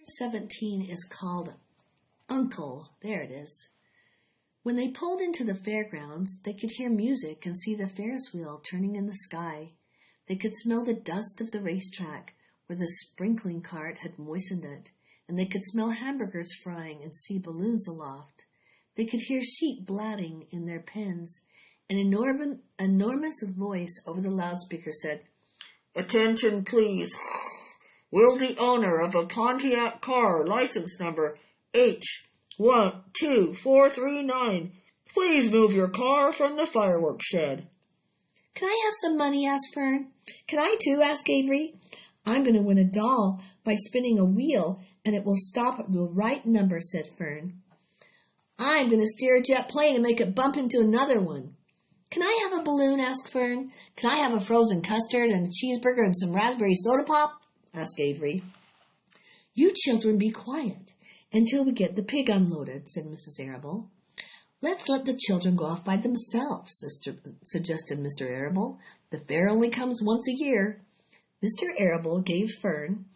17 is called Uncle. There it is. When they pulled into the fairgrounds, they could hear music and see the Ferris wheel turning in the sky. They could smell the dust of the racetrack where the sprinkling cart had moistened it, and they could smell hamburgers frying and see balloons aloft. They could hear sheep blatting in their pens. An enormous voice over the loudspeaker said, "Attention, please. Will the owner of a Pontiac car, license number H12439, please move your car from the fireworks shed?" "Can I have some money?" asked Fern. "Can I too?" asked Avery. "I'm going to win a doll by spinning a wheel, and it will stop at the right number," said Fern. "I'm going to steer a jet plane and make it bump into another one." "Can I have a balloon?" asked Fern. "Can I have a frozen custard and a cheeseburger and some raspberry soda pop?" asked Avery. "You children be quiet until we get the pig unloaded," said Mrs. Arable. "Let's let the children go off by themselves," suggested Mr. Arable. "The fair only comes once a year." Mr. Arable gave Fern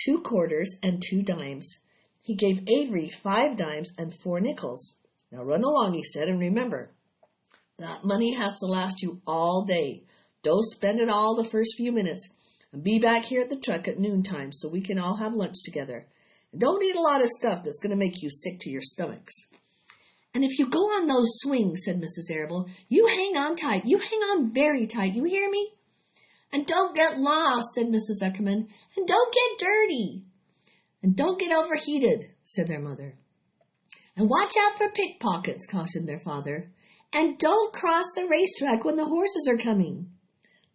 2 quarters and 2 dimes. He gave Avery 5 dimes and 4 nickels. "Now run along," he said, "and remember, that money has to last you all day. Don't spend it all the first few minutes. And be back here at the truck at noontime so we can all have lunch together. And don't eat a lot of stuff that's going to make you sick to your stomachs." "And if you go on those swings," said Mrs. Arable, "you hang on tight. You hang on very tight. You hear me?" "And don't get lost," said Mrs. Zuckerman. "And don't get dirty." "And don't get overheated," said their mother. "And watch out for pickpockets," cautioned their father. "And don't cross the racetrack when the horses are coming."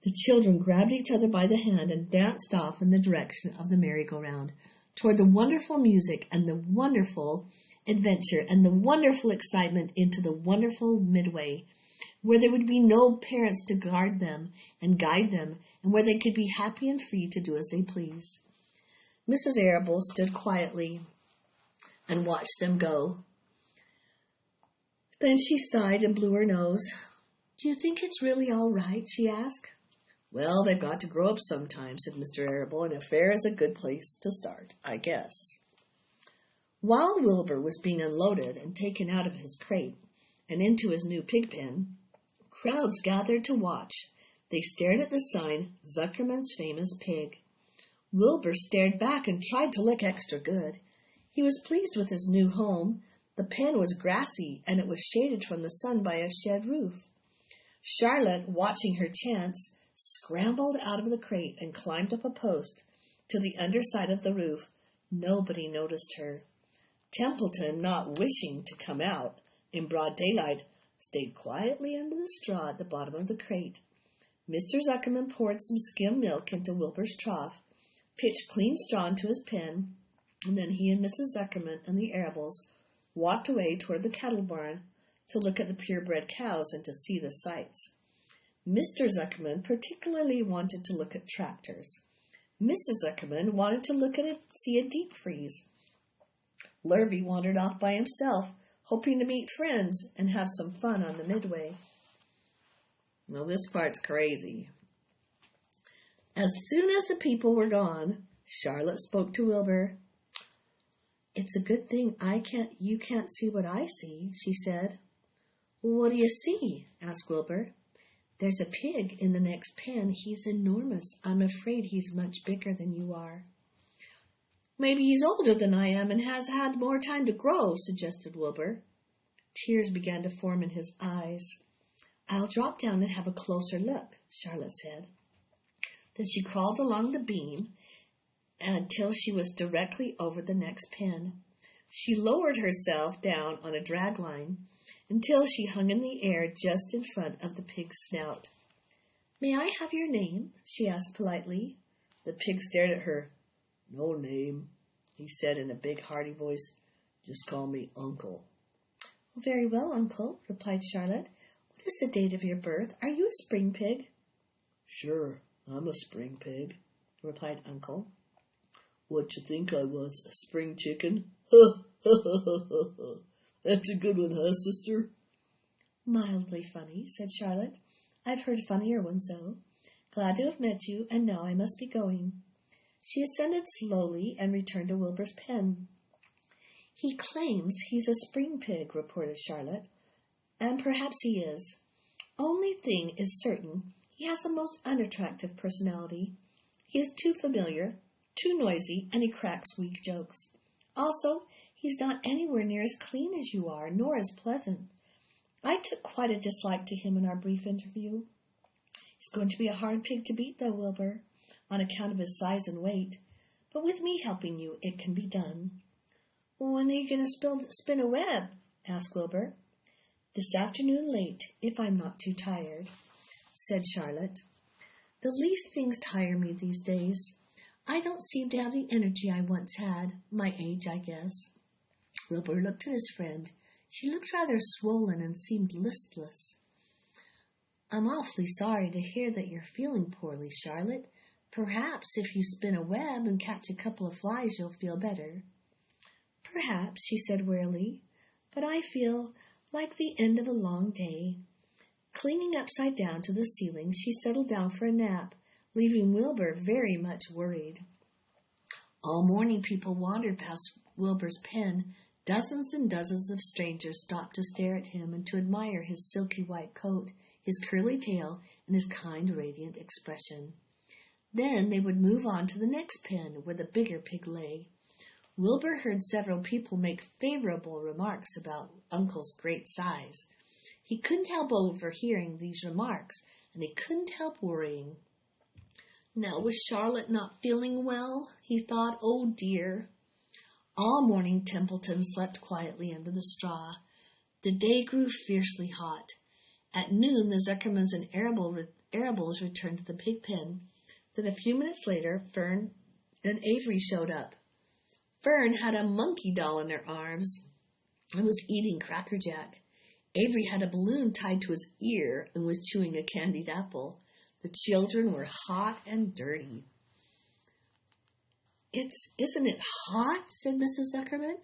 The children grabbed each other by the hand and danced off in the direction of the merry-go-round, toward the wonderful music and the wonderful adventure and the wonderful excitement into the wonderful Midway, where there would be no parents to guard them and guide them, and where they could be happy and free to do as they please. Mrs. Arable stood quietly and watched them go. Then she sighed and blew her nose. "Do you think it's really all right?" she asked. "Well, they've got to grow up sometime," said Mr. Arable, "and a fair is a good place to start, I guess." While Wilbur was being unloaded and taken out of his crate and into his new pig pen, crowds gathered to watch. They stared at the sign, "Zuckerman's Famous Pig." Wilbur stared back and tried to look extra good. He was pleased with his new home. The pen was grassy, and it was shaded from the sun by a shed roof. Charlotte, watching her chance, scrambled out of the crate and climbed up a post to the underside of the roof. Nobody noticed her. Templeton, not wishing to come out in broad daylight, stayed quietly under the straw at the bottom of the crate. Mr. Zuckerman poured some skim milk into Wilbur's trough, pitched clean straw into his pen, and then he and Mrs. Zuckerman and the Arables walked away toward the cattle barn to look at the purebred cows and to see the sights. Mr. Zuckerman particularly wanted to look at tractors. Mrs. Zuckerman wanted to see a deep freeze. Lurvy wandered off by himself, hoping to meet friends and have some fun on the Midway. Well, this part's crazy. As soon as the people were gone, Charlotte spoke to Wilbur. "It's a good thing you can't see what I see," she said. "What do you see?" asked Wilbur. "There's a pig in the next pen. He's enormous. I'm afraid he's much bigger than you are." "Maybe he's older than I am and has had more time to grow," suggested Wilbur. Tears began to form in his eyes. "I'll drop down and have a closer look," Charlotte said. Then she crawled along the beam until she was directly over the next pen. She lowered herself down on a drag line until she hung in the air just in front of the pig's snout. "May I have your name?" she asked politely. The pig stared at her. "No name," he said in a big, hearty voice. "Just call me Uncle." "Very well, Uncle," replied Charlotte. "What is the date of your birth? Are you a spring pig?" "Sure, I'm a spring pig," replied Uncle. "What you think I was, a spring chicken?" "Ha, ha, ha, ha, ha. That's a good one, huh, sister?" "Mildly funny," said Charlotte. "I've heard funnier ones, though. Glad to have met you, and now I must be going." She ascended slowly and returned to Wilbur's pen. "He claims he's a spring pig," reported Charlotte, "and perhaps he is. Only thing is certain, he has a most unattractive personality. He is too familiar, too noisy, and he cracks weak jokes. Also, he's not anywhere near as clean as you are, nor as pleasant. I took quite a dislike to him in our brief interview. He's going to be a hard pig to beat, though, Wilbur, on account of his size and weight. But with me helping you, it can be done." "When are you going to spin a web?" asked Wilbur. "This afternoon late, if I'm not too tired," said Charlotte. "The least things tire me these days. I don't seem to have the energy I once had. My age, I guess." Wilbur looked at his friend. She looked rather swollen and seemed listless. "I'm awfully sorry to hear that you're feeling poorly, Charlotte. Perhaps if you spin a web and catch a couple of flies, you'll feel better." "Perhaps," she said wearily, "but I feel like the end of a long day." Clinging upside down to the ceiling, she settled down for a nap, leaving Wilbur very much worried. All morning people wandered past Wilbur's pen. Dozens and dozens of strangers stopped to stare at him and to admire his silky white coat, his curly tail, and his kind, radiant expression. Then they would move on to the next pen, where the bigger pig lay. Wilbur heard several people make favorable remarks about Uncle's great size. He couldn't help overhearing these remarks, and he couldn't help worrying. Now, was Charlotte not feeling well? He thought, oh dear. All morning Templeton slept quietly under the straw. The day grew fiercely hot. At noon the Zuckermans and Arables returned to the pig pen. Then a few minutes later, Fern and Avery showed up. Fern had a monkey doll in her arms and was eating Cracker Jack. Avery had a balloon tied to his ear and was chewing a candied apple. The children were hot and dirty. Isn't it hot?" said Mrs. Zuckerman.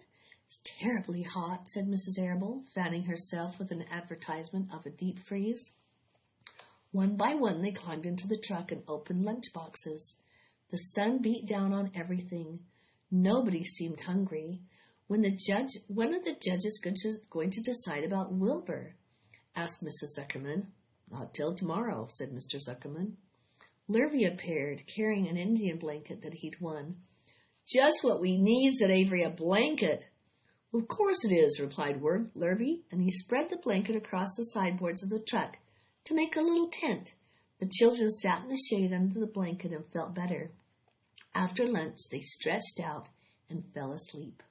"It's terribly hot," said Mrs. Arable, fanning herself with an advertisement of a deep freeze. One by one they climbed into the truck and opened lunch boxes. The sun beat down on everything. Nobody seemed hungry. When of the judges going to decide about Wilbur?" asked Mrs. Zuckerman. "Not till tomorrow," said Mr. Zuckerman. Lurvy appeared, carrying an Indian blanket that he'd won. "Just what we need," said Avery, "a blanket." "Of course it is," replied Lurvy, and he spread the blanket across the sideboards of the truck to make a little tent. The children sat in the shade under the blanket and felt better. After lunch, they stretched out and fell asleep.